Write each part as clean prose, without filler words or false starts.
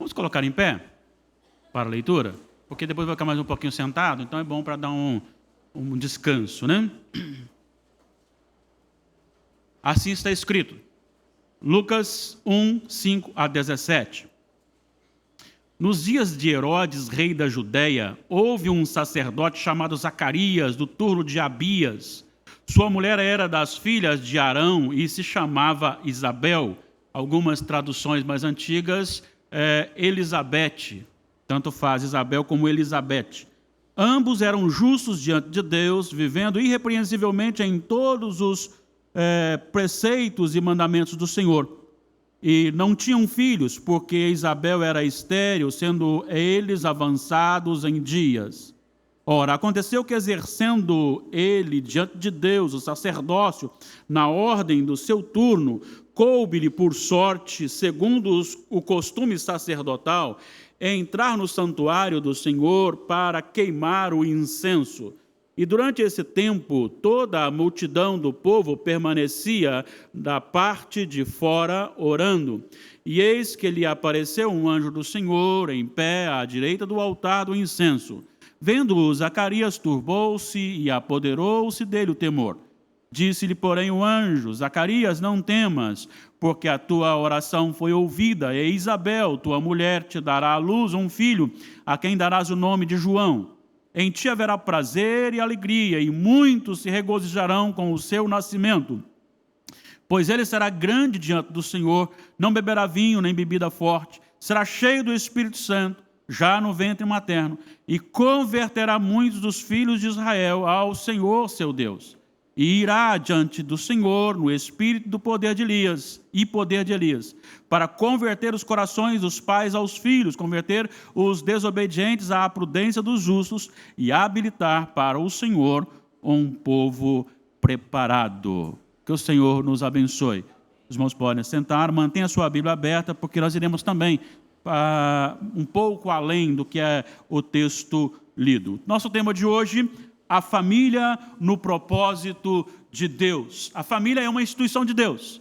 Vamos colocar em pé para a leitura? Porque depois vai ficar mais um pouquinho sentado, então é bom para dar um descanso, né? Assim está escrito. Lucas 1, 5 a 17. Nos dias de Herodes, rei da Judéia, houve um sacerdote chamado Zacarias, do turno de Abias. Sua mulher era das filhas de Arão e se chamava Isabel. Algumas traduções mais antigas, Elizabeth. Tanto faz Isabel como Elizabeth. Ambos eram justos diante de Deus, vivendo irrepreensivelmente em todos os preceitos e mandamentos do Senhor. E não tinham filhos, porque Isabel era estéril, sendo eles avançados em dias. Ora, aconteceu que, exercendo ele diante de Deus o sacerdócio, na ordem do seu turno, coube-lhe por sorte, segundo o costume sacerdotal, entrar no santuário do Senhor para queimar o incenso. E durante esse tempo, toda a multidão do povo permanecia da parte de fora orando. E eis que lhe apareceu um anjo do Senhor, em pé à direita do altar do incenso. Vendo-o, Zacarias turbou-se e apoderou-se dele o temor. Disse-lhe, porém, o anjo: Zacarias, não temas, porque a tua oração foi ouvida, e Isabel, tua mulher, te dará à luz um filho, a quem darás o nome de João. Em ti haverá prazer e alegria, e muitos se regozijarão com o seu nascimento. Pois ele será grande diante do Senhor, não beberá vinho nem bebida forte, será cheio do Espírito Santo, já no ventre materno, e converterá muitos dos filhos de Israel ao Senhor seu Deus. E irá diante do Senhor no espírito do poder de Elias, para converter os corações dos pais aos filhos, converter os desobedientes à prudência dos justos e habilitar para o Senhor um povo preparado. Que o Senhor nos abençoe. Os irmãos podem sentar, mantenha a sua Bíblia aberta, porque nós iremos também um pouco além do que é o texto lido. Nosso tema de hoje: a família no propósito de Deus. A família é uma instituição de Deus,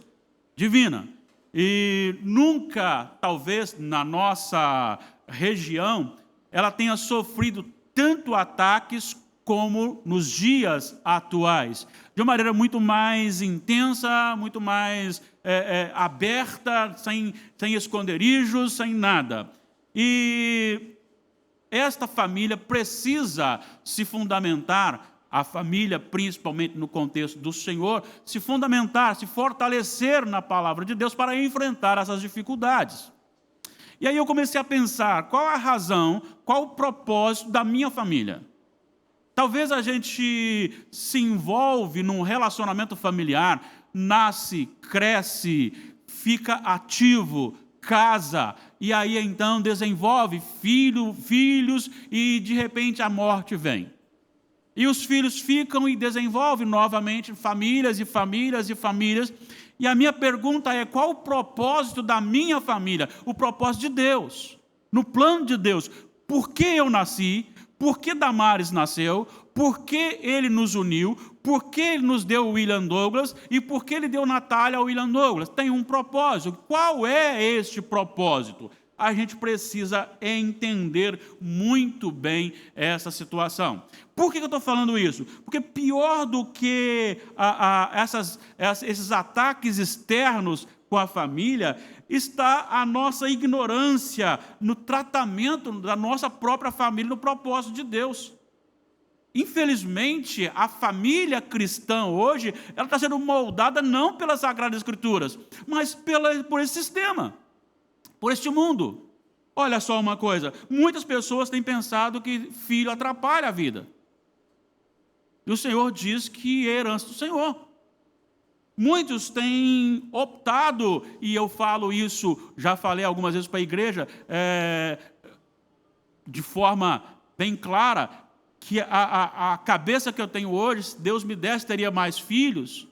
divina. E nunca, talvez, na nossa região, ela tenha sofrido tanto ataques como nos dias atuais. De uma maneira muito mais intensa, muito mais aberta, sem esconderijos, sem nada. E esta família precisa se fundamentar, a família, principalmente no contexto do Senhor, se fundamentar, se fortalecer na palavra de Deus para enfrentar essas dificuldades. E aí eu comecei a pensar, qual a razão, qual o propósito da minha família? Talvez a gente se envolve num relacionamento familiar, nasce, cresce, fica ativo, casa, e aí então desenvolve filhos, e de repente a morte vem. E os filhos ficam e desenvolvem novamente famílias e famílias e famílias. E a minha pergunta é: qual o propósito da minha família? O propósito de Deus, no plano de Deus. Por que eu nasci? Por que Damares nasceu? Por que ele nos uniu? Por que ele nos deu o William Douglas? E por que ele deu Natália ao William Douglas? Tem um propósito. Qual é este propósito? A gente precisa entender muito bem essa situação. Por que eu estou falando isso? Porque pior do que esses ataques externos com a família, está a nossa ignorância no tratamento da nossa própria família, no propósito de Deus. Infelizmente, a família cristã hoje, ela está sendo moldada não pelas Sagradas Escrituras, mas por esse sistema, por este mundo. Olha só uma coisa, muitas pessoas têm pensado que filho atrapalha a vida. E o Senhor diz que é herança do Senhor. Muitos têm optado, e eu falo isso, já falei algumas vezes para a igreja, de forma bem clara, que a cabeça que eu tenho hoje, se Deus me desse, teria mais filhos.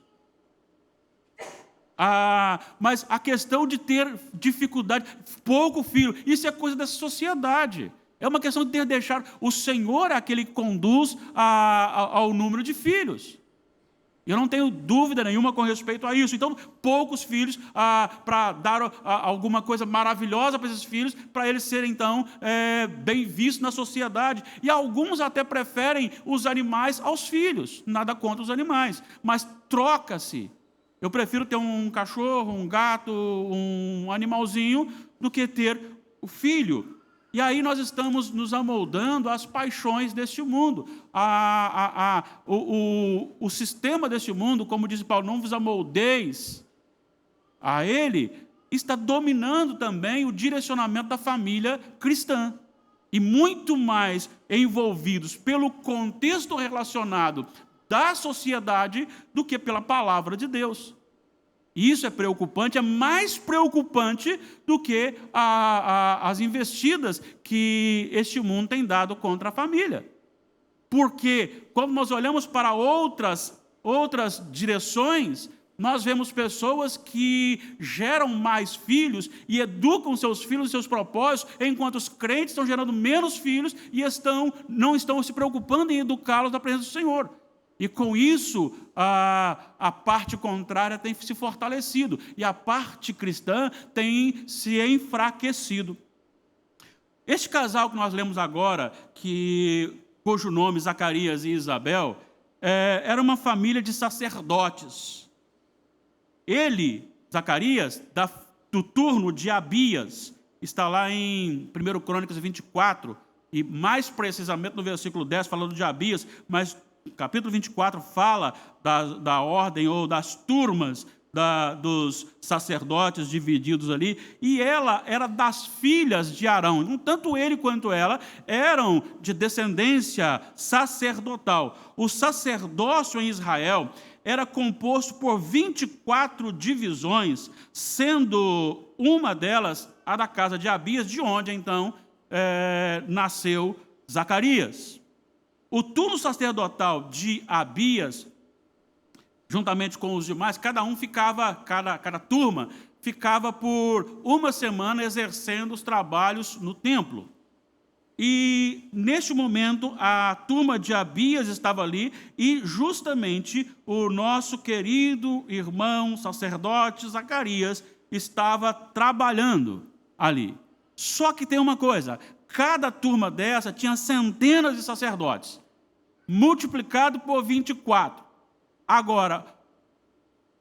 Mas a questão de ter dificuldade, pouco filho, isso é coisa dessa sociedade. É uma questão de deixar o Senhor é aquele que conduz ao número de filhos. Eu não tenho dúvida nenhuma com respeito a isso. Então, poucos filhos para dar alguma coisa maravilhosa para esses filhos, para eles serem, então, bem vistos na sociedade. E alguns até preferem os animais aos filhos. Nada contra os animais, mas troca-se. Eu prefiro ter um cachorro, um gato, um animalzinho, do que ter o filho. E aí nós estamos nos amoldando às paixões deste mundo. O sistema deste mundo, como diz Paulo, não vos amoldeis a ele, está dominando também o direcionamento da família cristã. E muito mais envolvidos pelo contexto relacionado da sociedade do que pela palavra de Deus. E isso é preocupante, é mais preocupante do que as investidas que este mundo tem dado contra a família. Porque quando nós olhamos para outras direções, nós vemos pessoas que geram mais filhos e educam seus filhos, seus propósitos, enquanto os crentes estão gerando menos filhos e não estão se preocupando em educá-los na presença do Senhor. E com isso, a parte contrária tem se fortalecido. E a parte cristã tem se enfraquecido. Este casal que nós lemos agora, cujo nome Zacarias e Isabel, era uma família de sacerdotes. Ele, Zacarias, do turno de Abias, está lá em 1 Crônicas 24, e mais precisamente no versículo 10, falando de Abias, mas capítulo 24 fala da ordem ou das turmas dos sacerdotes divididos ali, e ela era das filhas de Arão. Então, tanto ele quanto ela eram de descendência sacerdotal. O sacerdócio em Israel era composto por 24 divisões, sendo uma delas a da casa de Abias, de onde então nasceu Zacarias. O turno sacerdotal de Abias, juntamente com os demais, cada turma ficava por uma semana exercendo os trabalhos no templo. E, neste momento, a turma de Abias estava ali e, justamente, o nosso querido irmão sacerdote Zacarias estava trabalhando ali. Só que tem uma coisa, cada turma dessa tinha centenas de sacerdotes, multiplicado por 24. Agora,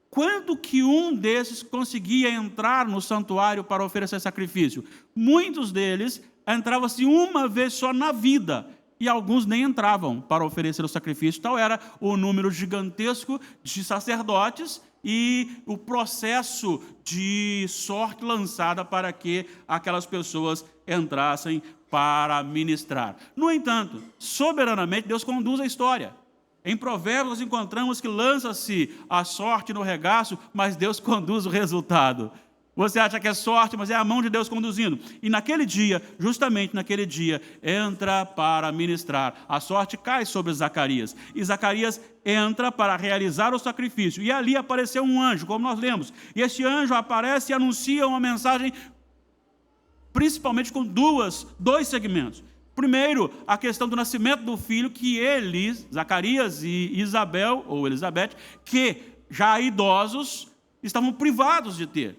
quando que um desses conseguia entrar no santuário para oferecer sacrifício? Muitos deles entravam-se uma vez só na vida, e alguns nem entravam para oferecer o sacrifício. Então era o número gigantesco de sacerdotes e o processo de sorte lançada para que aquelas pessoas entrassem para ministrar. No entanto, soberanamente, Deus conduz a história. Em Provérbios nós encontramos que lança-se a sorte no regaço, mas Deus conduz o resultado. Você acha que é sorte, mas é a mão de Deus conduzindo. E naquele dia, justamente naquele dia, entra para ministrar. A sorte cai sobre Zacarias. E Zacarias entra para realizar o sacrifício. E ali apareceu um anjo, como nós lemos. E este anjo aparece e anuncia uma mensagem, principalmente com dois segmentos. Primeiro, a questão do nascimento do filho, que eles, Zacarias e Isabel, ou Elizabeth, que já idosos, estavam privados de ter.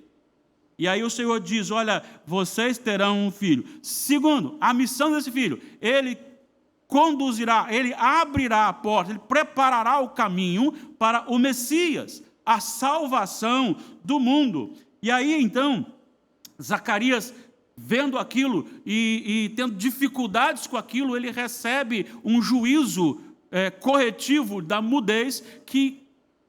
E aí o Senhor diz, olha, vocês terão um filho. Segundo, a missão desse filho, ele conduzirá, ele abrirá a porta, ele preparará o caminho para o Messias, a salvação do mundo. E aí, então, Zacarias, vendo aquilo e tendo dificuldades com aquilo, ele recebe um juízo corretivo da mudez que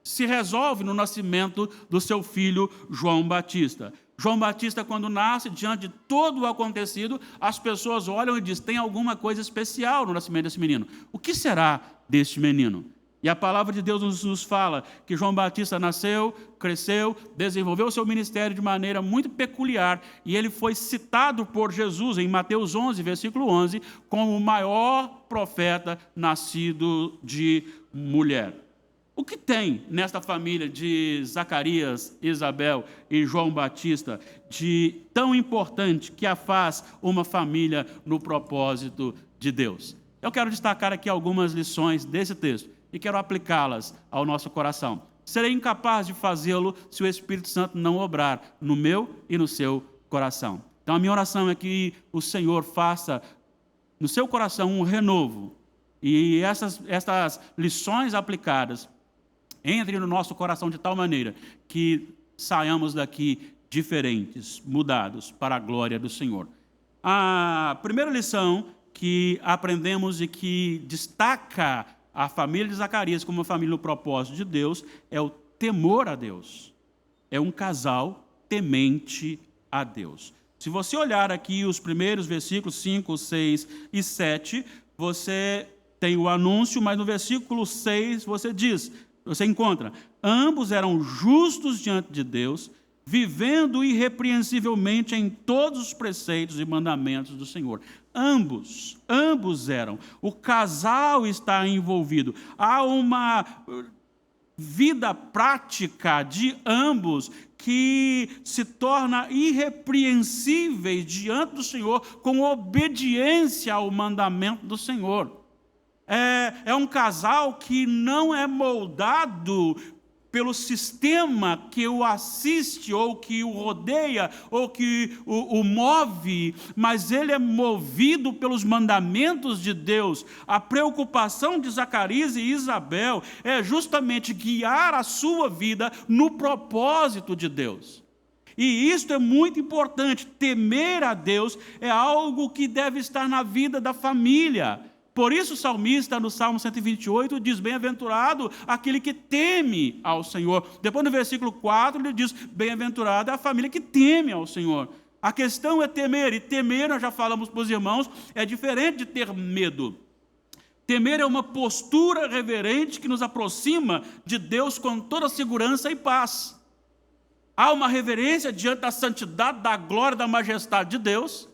se resolve no nascimento do seu filho João Batista. João Batista, quando nasce, diante de todo o acontecido, as pessoas olham e dizem, tem alguma coisa especial no nascimento desse menino. O que será deste menino? E a palavra de Deus nos fala que João Batista nasceu, cresceu, desenvolveu o seu ministério de maneira muito peculiar, e ele foi citado por Jesus em Mateus 11, versículo 11, como o maior profeta nascido de mulher. O que tem nesta família de Zacarias, Isabel e João Batista de tão importante que a faz uma família no propósito de Deus? Eu quero destacar aqui algumas lições desse texto. e quero aplicá-las ao nosso coração. Serei incapaz de fazê-lo se o Espírito Santo não obrar no meu e no seu coração. Então a minha oração é que o Senhor faça no seu coração um renovo, e essas lições aplicadas entrem no nosso coração de tal maneira que saiamos daqui diferentes, mudados para a glória do Senhor. A primeira lição que aprendemos e que destaca a família de Zacarias como uma família no propósito de Deus é o temor a Deus. É um casal temente a Deus. Se você olhar aqui os primeiros versículos 5, 6 e 7, você tem o anúncio, mas no versículo 6 você encontra: ambos eram justos diante de Deus, vivendo irrepreensivelmente em todos os preceitos e mandamentos do Senhor. Ambos eram. O casal está envolvido. Há uma vida prática de ambos que se torna irrepreensíveis diante do Senhor com obediência ao mandamento do Senhor. É um casal que não é moldado pelo sistema que o assiste, ou que o rodeia, ou que o move, mas ele é movido pelos mandamentos de Deus. A preocupação de Zacarias e Isabel é justamente guiar a sua vida no propósito de Deus. E isto é muito importante. Temer a Deus é algo que deve estar na vida da família. Por isso o salmista, no Salmo 128, diz: bem-aventurado aquele que teme ao Senhor. Depois no versículo 4, ele diz: bem-aventurada é a família que teme ao Senhor. A questão é temer, e temer, nós já falamos para os irmãos, é diferente de ter medo. Temer é uma postura reverente que nos aproxima de Deus com toda segurança e paz. Há uma reverência diante da santidade, da glória, da majestade de Deus,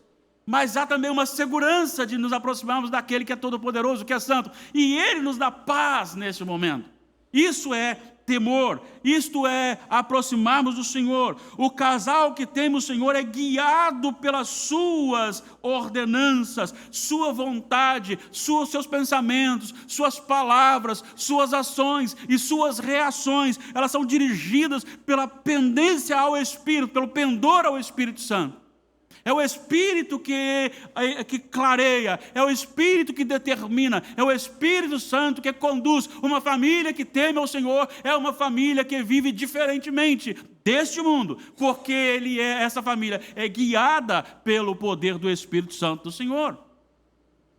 mas há também uma segurança de nos aproximarmos daquele que é todo-poderoso, que é santo, e Ele nos dá paz nesse momento. Isso é temor, isto é aproximarmos do Senhor. O casal que teme o Senhor é guiado pelas suas ordenanças, sua vontade, seus pensamentos, suas palavras, suas ações e suas reações. Elas são dirigidas pela pendência ao Espírito, pelo pendor ao Espírito Santo. É o Espírito que clareia, é o Espírito que determina, é o Espírito Santo que conduz. Uma família que teme ao Senhor é uma família que vive diferentemente deste mundo, porque essa família é guiada pelo poder do Espírito Santo do Senhor.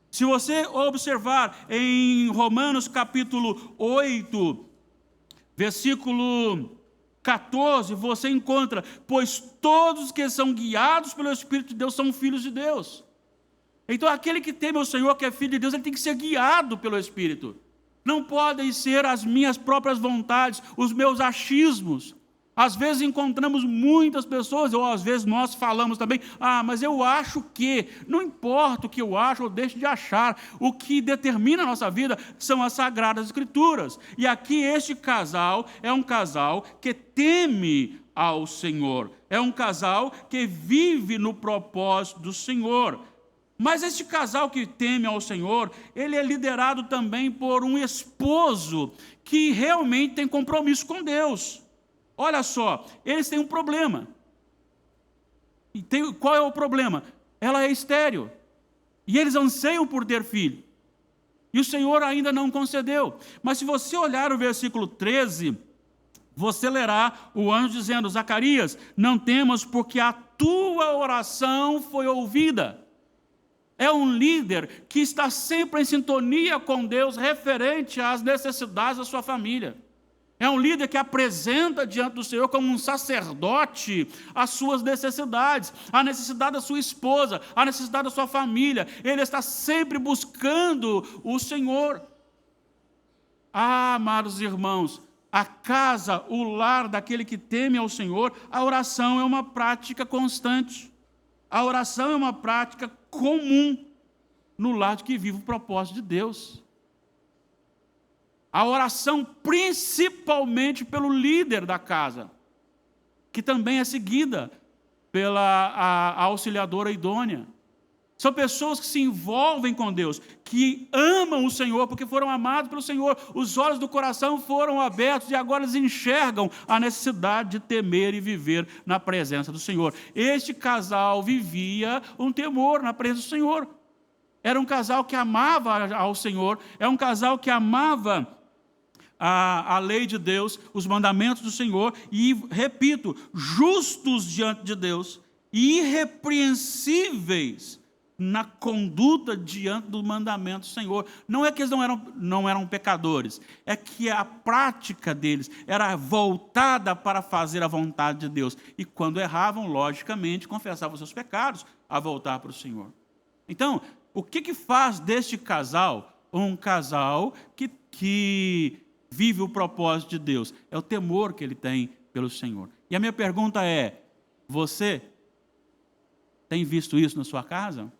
Se você observar em Romanos capítulo 8, versículo 14, você encontra: pois todos que são guiados pelo Espírito de Deus são filhos de Deus. Então aquele que teme ao Senhor, que é filho de Deus, ele tem que ser guiado pelo Espírito. Não podem ser as minhas próprias vontades, os meus achismos. Às vezes encontramos muitas pessoas, ou às vezes nós falamos também: mas eu acho que. Não importa o que eu acho ou deixo de achar. O que determina a nossa vida são as Sagradas Escrituras. E aqui este casal é um casal que teme ao Senhor. É um casal que vive no propósito do Senhor. Mas este casal que teme ao Senhor, ele é liderado também por um esposo que realmente tem compromisso com Deus. Olha só, eles têm um problema. Qual é o problema? Ela é estéril. E eles anseiam por ter filho. E o Senhor ainda não concedeu. Mas se você olhar o versículo 13, você lerá o anjo dizendo: Zacarias, não temas, porque a tua oração foi ouvida. É um líder que está sempre em sintonia com Deus referente às necessidades da sua família. É um líder que apresenta diante do Senhor como um sacerdote as suas necessidades, a necessidade da sua esposa, a necessidade da sua família. Ele está sempre buscando o Senhor. Amados irmãos, a casa, o lar daquele que teme ao Senhor, a oração é uma prática constante. A oração é uma prática comum no lar que vive o propósito de Deus. A oração principalmente pelo líder da casa, que também é seguida pela auxiliadora idônea. São pessoas que se envolvem com Deus, que amam o Senhor, porque foram amados pelo Senhor. Os olhos do coração foram abertos e agora eles enxergam a necessidade de temer e viver na presença do Senhor. Este casal vivia um temor na presença do Senhor. Era um casal que amava ao Senhor, é um casal que amava a lei de Deus, os mandamentos do Senhor, e, repito, justos diante de Deus, e irrepreensíveis na conduta diante do mandamento do Senhor. Não é que eles não eram pecadores, é que a prática deles era voltada para fazer a vontade de Deus. E quando erravam, logicamente, confessavam seus pecados a voltar para o Senhor. Então, o que faz deste casal um casal que vive o propósito de Deus? É o temor que ele tem pelo Senhor. E a minha pergunta é, você tem visto isso na sua casa?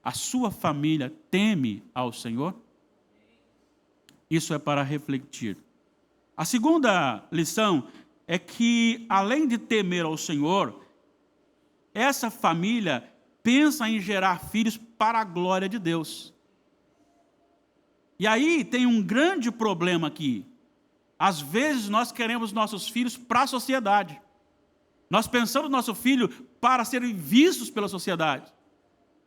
A sua família teme ao Senhor? Isso é para refletir. A segunda lição é que, além de temer ao Senhor, essa família pensa em gerar filhos para a glória de Deus. E aí tem um grande problema aqui. Às vezes nós queremos nossos filhos para a sociedade. Nós pensamos nosso filho para serem vistos pela sociedade.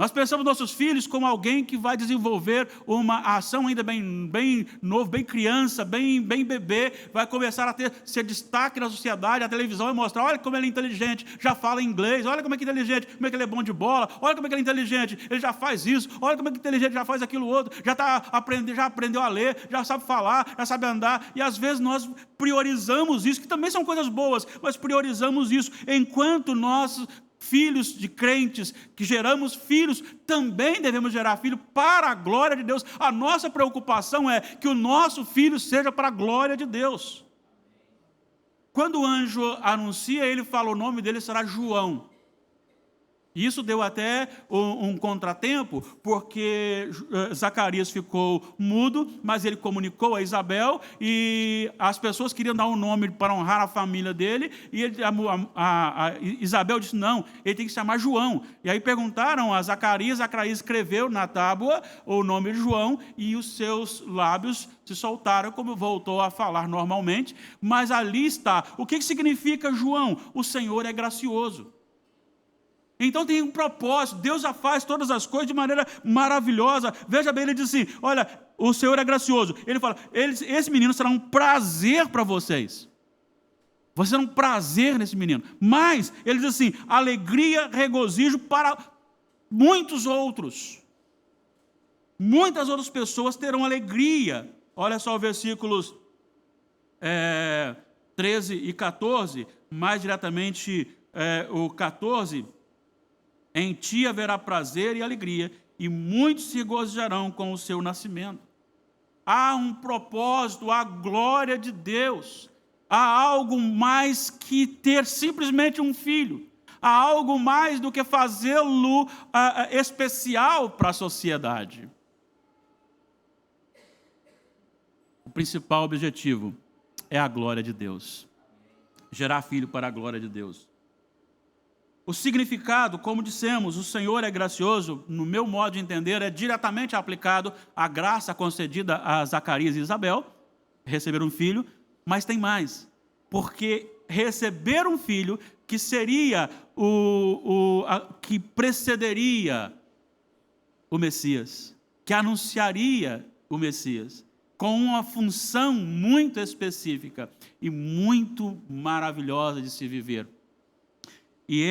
Nós pensamos nossos filhos como alguém que vai desenvolver uma ação ainda bem novo, bem criança, bem bebê, vai começar a ser destaque na sociedade, a televisão vai mostrar, olha como ele é inteligente, já fala inglês, olha como é que é inteligente, como é que ele é bom de bola, olha como é que ele é inteligente, ele já faz isso, olha como é que é inteligente, já faz aquilo outro, já aprendeu a ler, já sabe falar, já sabe andar, e às vezes nós priorizamos isso, que também são coisas boas, mas priorizamos isso, enquanto nós, filhos de crentes, que geramos filhos, também devemos gerar filhos para a glória de Deus. A nossa preocupação é que o nosso filho seja para a glória de Deus. Quando o anjo anuncia, ele fala, o nome dele será João. Isso deu até um contratempo, porque Zacarias ficou mudo, mas ele comunicou a Isabel, e as pessoas queriam dar um nome para honrar a família dele, e a Isabel disse, não, ele tem que se chamar João. E aí perguntaram a Zacarias escreveu na tábua o nome de João, e os seus lábios se soltaram, como voltou a falar normalmente, mas ali está. O que significa João? O Senhor é gracioso. Então tem um propósito, Deus já faz todas as coisas de maneira maravilhosa. Veja bem, ele diz assim, olha, o Senhor é gracioso. Ele fala, esse menino será um prazer para vocês. Vocês terão um prazer nesse menino. Mas, ele diz assim, alegria, regozijo para muitos outros. Muitas outras pessoas terão alegria. Olha só os versículos 13 e 14, mais diretamente o 14... Em ti haverá prazer e alegria, e muitos se regozijarão com o seu nascimento. Há um propósito, há glória de Deus. Há algo mais que ter simplesmente um filho. Há algo mais do que fazê-lo especial para a sociedade. O principal objetivo é a glória de Deus. Gerar filho para a glória de Deus. O significado, como dissemos, o Senhor é gracioso, no meu modo de entender, é diretamente aplicado à graça concedida a Zacarias e Isabel, receber um filho, mas tem mais, porque receber um filho que seria que precederia o Messias, que anunciaria o Messias, com uma função muito específica e muito maravilhosa de se viver. E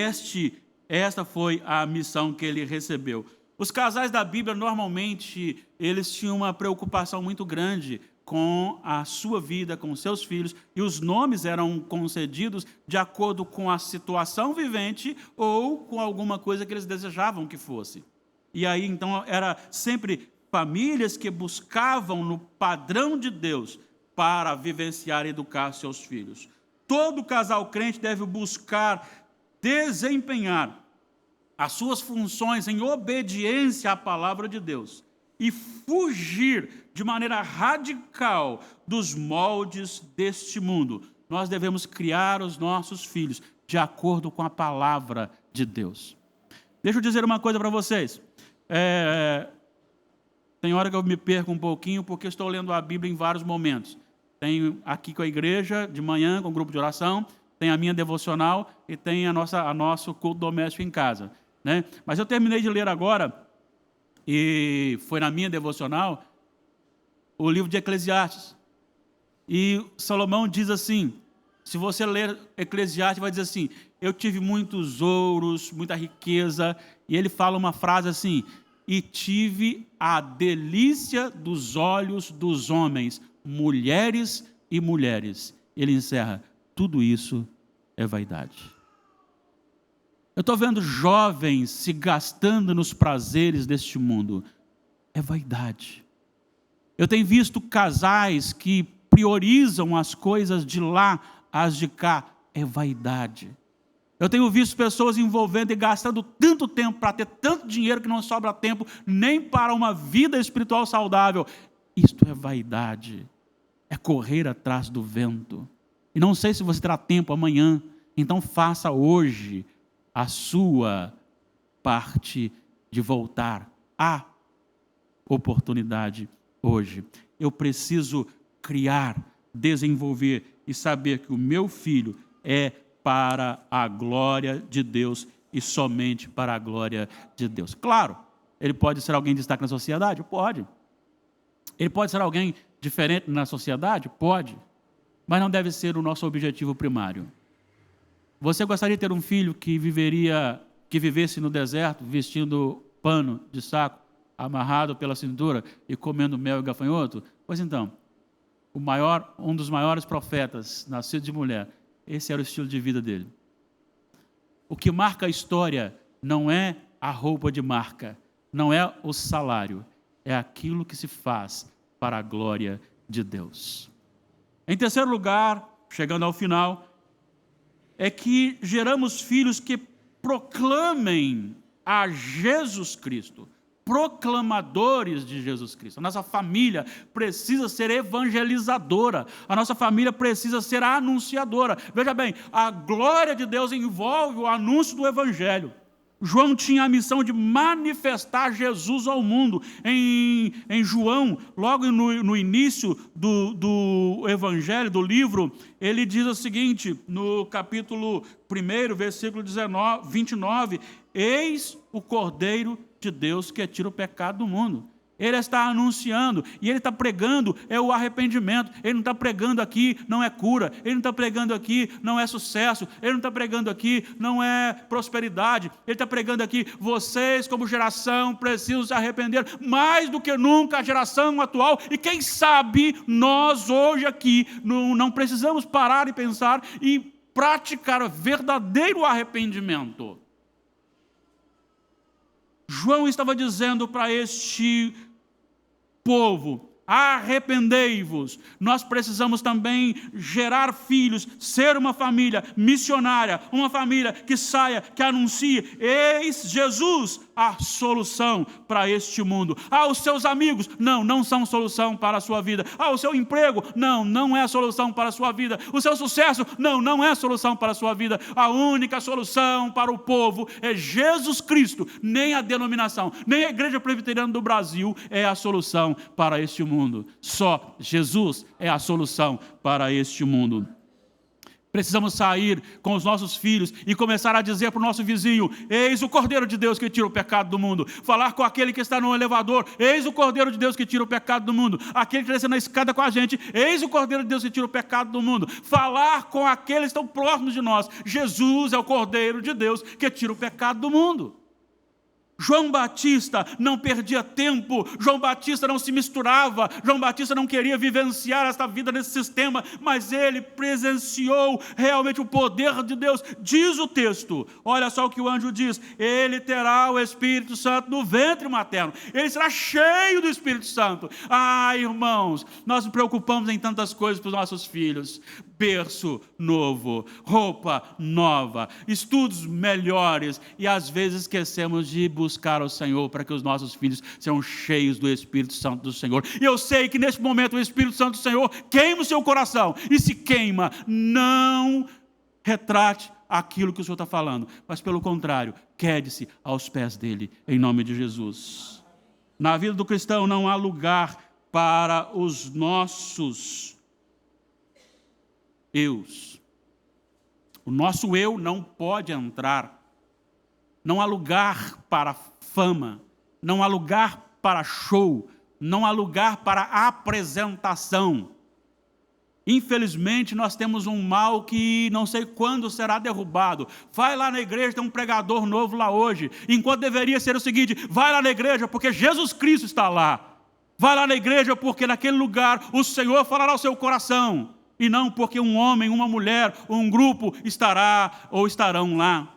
esta foi a missão que ele recebeu. Os casais da Bíblia, normalmente, eles tinham uma preocupação muito grande com a sua vida, com os seus filhos, e os nomes eram concedidos de acordo com a situação vivente ou com alguma coisa que eles desejavam que fosse. E aí, então, era sempre famílias que buscavam no padrão de Deus para vivenciar e educar seus filhos. Todo casal crente deve buscar desempenhar as suas funções em obediência à palavra de Deus e fugir de maneira radical dos moldes deste mundo. Nós devemos criar os nossos filhos de acordo com a palavra de Deus. Deixa eu dizer uma coisa para vocês. Tem hora que eu me perco um pouquinho, porque estou lendo a Bíblia em vários momentos. Tenho aqui com a igreja, de manhã, com o grupo de oração, tem a minha devocional e tem a nosso culto doméstico em casa, né? Mas eu terminei de ler agora, e foi na minha devocional, o livro de Eclesiastes. E Salomão diz assim, se você ler Eclesiastes, vai dizer assim, eu tive muitos ouros, muita riqueza, e ele fala uma frase assim, e tive a delícia dos olhos dos homens, mulheres e mulheres. Ele encerra, tudo isso é vaidade. Eu estou vendo jovens se gastando nos prazeres deste mundo. É vaidade. Eu tenho visto casais que priorizam as coisas de lá, as de cá. É vaidade. Eu tenho visto pessoas envolvendo e gastando tanto tempo para ter tanto dinheiro que não sobra tempo nem para uma vida espiritual saudável. Isto é vaidade. É correr atrás do vento. E não sei se você terá tempo amanhã. Então faça hoje a sua parte de voltar à oportunidade hoje. Eu preciso criar, desenvolver e saber que o meu filho é para a glória de Deus e somente para a glória de Deus. Claro, ele pode ser alguém de destaque na sociedade? Pode. Ele pode ser alguém diferente na sociedade? Pode. Mas não deve ser o nosso objetivo primário. Você gostaria de ter um filho que vivesse no deserto, vestindo pano de saco, amarrado pela cintura e comendo mel e gafanhoto? Pois então, um dos maiores profetas, nascido de mulher, esse era o estilo de vida dele. O que marca a história não é a roupa de marca, não é o salário, é aquilo que se faz para a glória de Deus. Em terceiro lugar, chegando ao final, é que geramos filhos que proclamem a Jesus Cristo, proclamadores de Jesus Cristo. A nossa família precisa ser evangelizadora, a nossa família precisa ser anunciadora. Veja bem, a glória de Deus envolve o anúncio do Evangelho. João tinha a missão de manifestar Jesus ao mundo. Em João, logo no início do Evangelho, do livro, ele diz o seguinte, no capítulo 1, versículo 29, eis o Cordeiro de Deus que tira o pecado do mundo. Ele está anunciando, e ele está pregando, é o arrependimento. Ele não está pregando aqui, não é cura. Ele não está pregando aqui, não é sucesso. Ele não está pregando aqui, não é prosperidade. Ele está pregando aqui, vocês como geração precisam se arrepender, mais do que nunca a geração atual. E quem sabe, nós hoje aqui, não precisamos parar e pensar e praticar verdadeiro arrependimento. João estava dizendo para este povo, arrependei-vos. Nós precisamos também gerar filhos, ser uma família missionária, uma família que saia, que anuncie, eis Jesus, a solução para este mundo. Os seus amigos, não são solução para a sua vida. O seu emprego, não é solução para a sua vida. O seu sucesso, não é solução para a sua vida. A única solução para o povo é Jesus Cristo. Nem a denominação, nem a Igreja Presbiteriana do Brasil é a solução para este mundo. Só Jesus é a solução para este mundo. Precisamos sair com os nossos filhos e começar a dizer para o nosso vizinho, eis o Cordeiro de Deus que tira o pecado do mundo. Falar com aquele que está no elevador, eis o Cordeiro de Deus que tira o pecado do mundo. Aquele que desce na escada com a gente, eis o Cordeiro de Deus que tira o pecado do mundo. Falar com aqueles que estão próximos de nós, Jesus é o Cordeiro de Deus que tira o pecado do mundo. João Batista não perdia tempo, João Batista não se misturava, João Batista não queria vivenciar esta vida nesse sistema, mas ele presenciou realmente o poder de Deus. Diz o texto, olha só o que o anjo diz, ele terá o Espírito Santo no ventre materno, ele será cheio do Espírito Santo. Irmãos, nós nos preocupamos em tantas coisas para os nossos filhos, berço novo, roupa nova, estudos melhores, e às vezes esquecemos de buscar o Senhor para que os nossos filhos sejam cheios do Espírito Santo do Senhor. E eu sei que neste momento o Espírito Santo do Senhor queima o seu coração, e se queima, não retrate aquilo que o Senhor está falando, mas pelo contrário, quede-se aos pés dele, em nome de Jesus. Na vida do cristão não há lugar para os nossos eus. O nosso eu não pode entrar. Não há lugar para fama, não há lugar para show, não há lugar para apresentação. Infelizmente, nós temos um mal que não sei quando será derrubado. Vai lá na igreja, tem um pregador novo lá hoje. Enquanto deveria ser o seguinte: vai lá na igreja porque Jesus Cristo está lá. Vai lá na igreja porque naquele lugar o Senhor falará ao seu coração. E não porque um homem, uma mulher, um grupo estará ou estarão lá.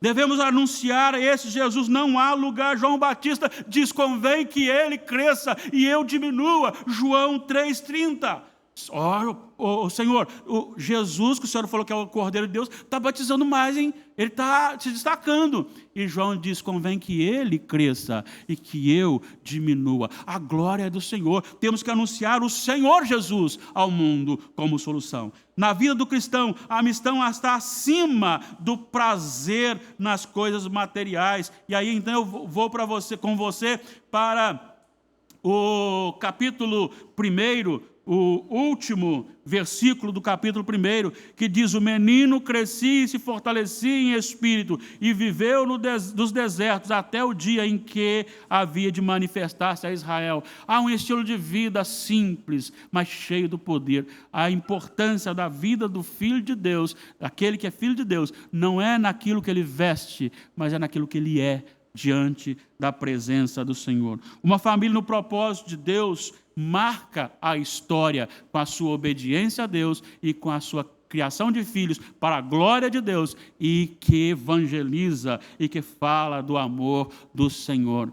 Devemos anunciar a esse Jesus, não há lugar. João Batista diz: convém que ele cresça e eu diminua. João 3,30. Senhor, o Jesus, que o Senhor falou que é o Cordeiro de Deus, está batizando mais, hein? Ele está se destacando. E João diz: convém que ele cresça e que eu diminua. A glória é do Senhor. Temos que anunciar o Senhor Jesus ao mundo como solução. Na vida do cristão, a missão está acima do prazer nas coisas materiais. E aí então eu vou com você para o capítulo 1, o último versículo do capítulo 1, que diz: o menino crescia e se fortalecia em espírito e viveu nos desertos até o dia em que havia de manifestar-se a Israel. Há um estilo de vida simples, mas cheio do poder. A importância da vida do Filho de Deus, aquele que é Filho de Deus, não é naquilo que ele veste, mas é naquilo que ele é diante da presença do Senhor. Uma família no propósito de Deus marca a história com a sua obediência a Deus e com a sua criação de filhos para a glória de Deus, e que evangeliza e que fala do amor do Senhor.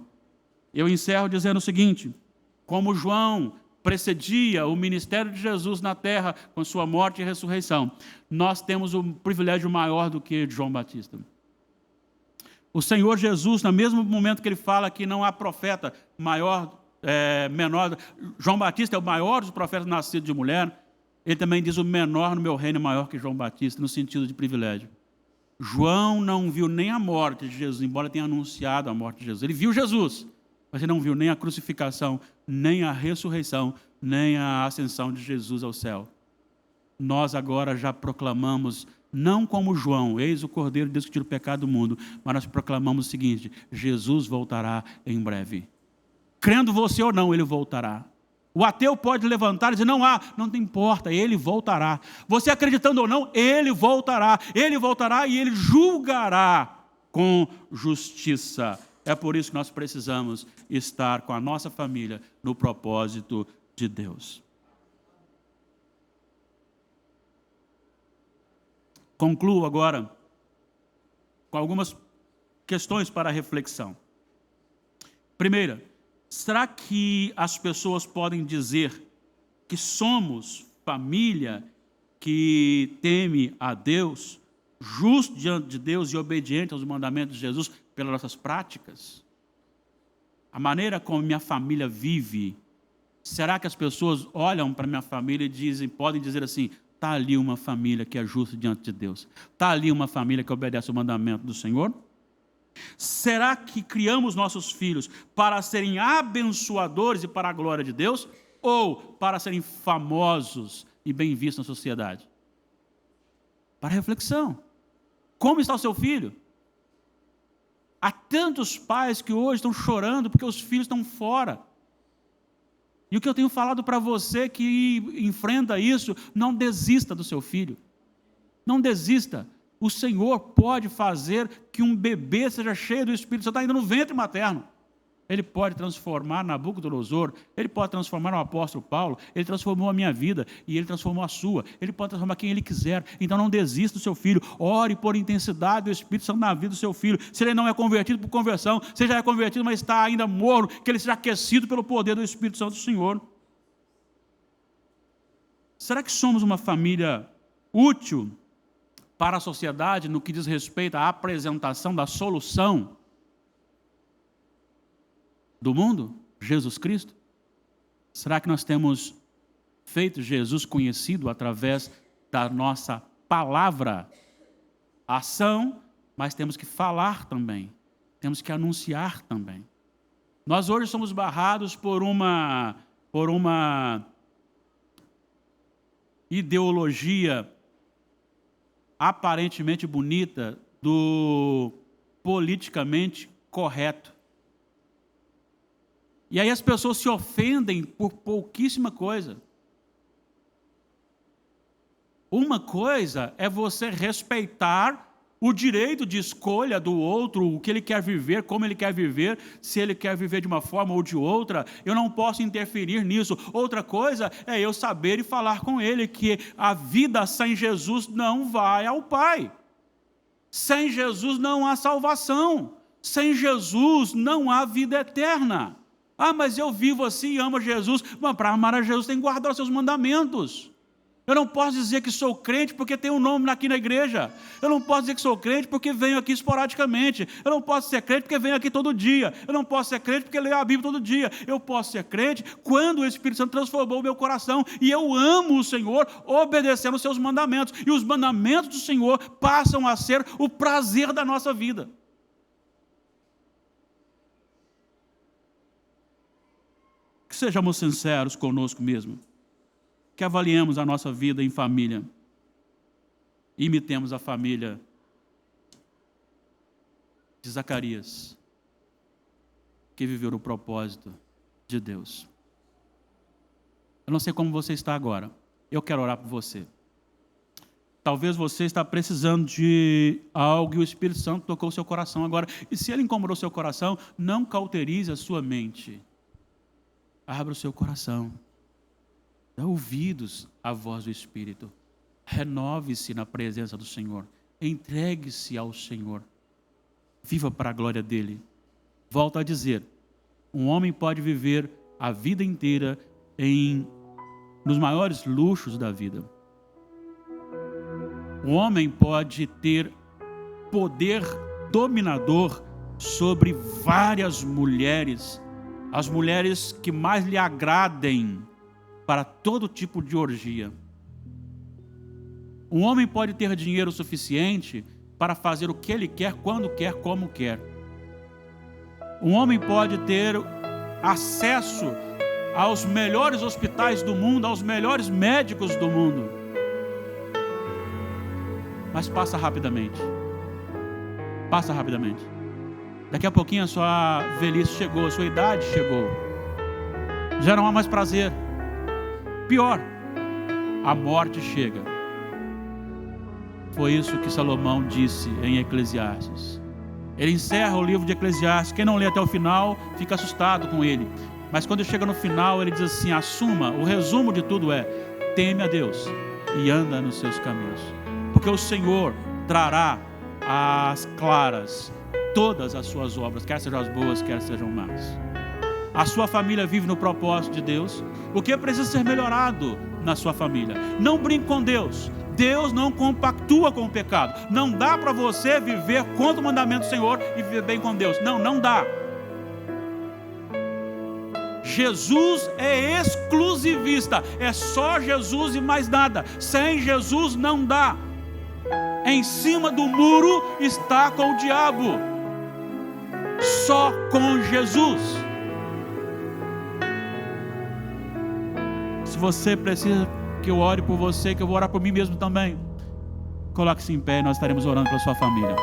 Eu encerro dizendo o seguinte: como João precedia o ministério de Jesus na terra com sua morte e ressurreição, nós temos um privilégio maior do que João Batista. O Senhor Jesus, no mesmo momento que ele fala que não há profeta menor, João Batista é o maior dos profetas nascidos de mulher, ele também diz: o menor no meu reino é maior que João Batista, no sentido de privilégio. João não viu nem a morte de Jesus, embora tenha anunciado a morte de Jesus. Ele viu Jesus, mas ele não viu nem a crucificação, nem a ressurreição, nem a ascensão de Jesus ao céu. Nós agora já proclamamos, não como João, eis o Cordeiro de Deus que tira o pecado do mundo, mas nós proclamamos o seguinte: Jesus voltará em breve. Crendo você ou não, ele voltará. O ateu pode levantar e dizer: não importa, ele voltará. Você acreditando ou não, ele voltará e ele julgará com justiça. É por isso que nós precisamos estar com a nossa família no propósito de Deus. Concluo agora com algumas questões para reflexão. Primeira: será que as pessoas podem dizer que somos família que teme a Deus, justo diante de Deus e obediente aos mandamentos de Jesus pelas nossas práticas? A maneira como minha família vive, será que as pessoas olham para minha família e podem dizer assim: está ali uma família que é justa diante de Deus, está ali uma família que obedece ao mandamento do Senhor? Será que criamos nossos filhos para serem abençoadores e para a glória de Deus, ou para serem famosos e bem vistos na sociedade? Para reflexão. Como está o seu filho? Há tantos pais que hoje estão chorando porque os filhos estão fora. E o que eu tenho falado para você que enfrenta isso: não desista do seu filho. Não desista. O Senhor pode fazer que um bebê seja cheio do Espírito Santo ainda no ventre materno. Ele pode transformar Nabucodonosor, ele pode transformar o apóstolo Paulo, ele transformou a minha vida e ele transformou a sua. Ele pode transformar quem ele quiser. Então não desista do seu filho. Ore por intensidade do Espírito Santo na vida do seu filho. Se ele não é convertido, por conversão. Se ele já é convertido, mas está ainda morno, que ele seja aquecido pelo poder do Espírito Santo do Senhor. Será que somos uma família útil para a sociedade no que diz respeito à apresentação da solução do mundo, Jesus Cristo? Será que nós temos feito Jesus conhecido através da nossa palavra ação, mas temos que falar também. Temos que anunciar também. Nós hoje somos barrados por uma ideologia aparentemente bonita do politicamente correto. E aí as pessoas se ofendem por pouquíssima coisa. Uma coisa é você respeitar o direito de escolha do outro, o que ele quer viver, como ele quer viver, se ele quer viver de uma forma ou de outra, eu não posso interferir nisso. Outra coisa é eu saber e falar com ele que a vida sem Jesus não vai ao Pai. Sem Jesus não há salvação. Sem Jesus não há vida eterna. Ah, mas eu vivo assim e amo Jesus. Mas para amar a Jesus tem que guardar os seus mandamentos. Eu não posso dizer que sou crente porque tenho um nome aqui na igreja. Eu não posso dizer que sou crente porque venho aqui esporadicamente. Eu não posso ser crente porque venho aqui todo dia. Eu não posso ser crente porque leio a Bíblia todo dia. Eu posso ser crente quando o Espírito Santo transformou o meu coração. E eu amo o Senhor obedecendo os seus mandamentos. E os mandamentos do Senhor passam a ser o prazer da nossa vida. Que sejamos sinceros conosco mesmo. Que avaliemos a nossa vida em família. Imitemos a família de Zacarias, que viveu no propósito de Deus. Eu não sei como você está agora. Eu quero orar por você. Talvez você está precisando de algo e o Espírito Santo tocou o seu coração agora. E se ele incomodou o seu coração, não cauterize a sua mente. Abra o seu coração. Dá ouvidos à voz do Espírito. Renove-se na presença do Senhor. Entregue-se ao Senhor. Viva para a glória dEle. Volto a dizer, um homem pode viver a vida inteira nos maiores luxos da vida. Um homem pode ter poder dominador sobre várias mulheres, as mulheres que mais lhe agradem, para todo tipo de orgia. Um homem pode ter dinheiro suficiente para fazer o que ele quer, quando quer, como quer. Um homem pode ter acesso aos melhores hospitais do mundo, aos melhores médicos do mundo. Mas passa rapidamente. Passa rapidamente. Daqui a pouquinho a sua velhice chegou, a sua idade chegou. Já não há mais prazer. Pior, a morte chega. Foi isso que Salomão disse em Eclesiastes. Ele encerra o livro de Eclesiastes. Quem não lê até o final fica assustado com ele. Mas quando chega no final, ele diz assim: assuma, o resumo de tudo é: teme a Deus e anda nos seus caminhos. Porque o Senhor trará às claras todas as suas obras, quer sejam as boas, quer sejam más. A sua família vive no propósito de Deus. O que precisa ser melhorado na sua família? Não brinque com Deus. Deus não compactua com o pecado. Não dá para você viver contra o mandamento do Senhor e viver bem com Deus. Não, não dá. Jesus é exclusivista. É só Jesus e mais nada. Sem Jesus não dá. Em cima do muro está com o diabo. Só com Jesus. Se você precisa que eu ore por você, que eu vou orar por mim mesmo também, coloque-se em pé e nós estaremos orando pela sua família.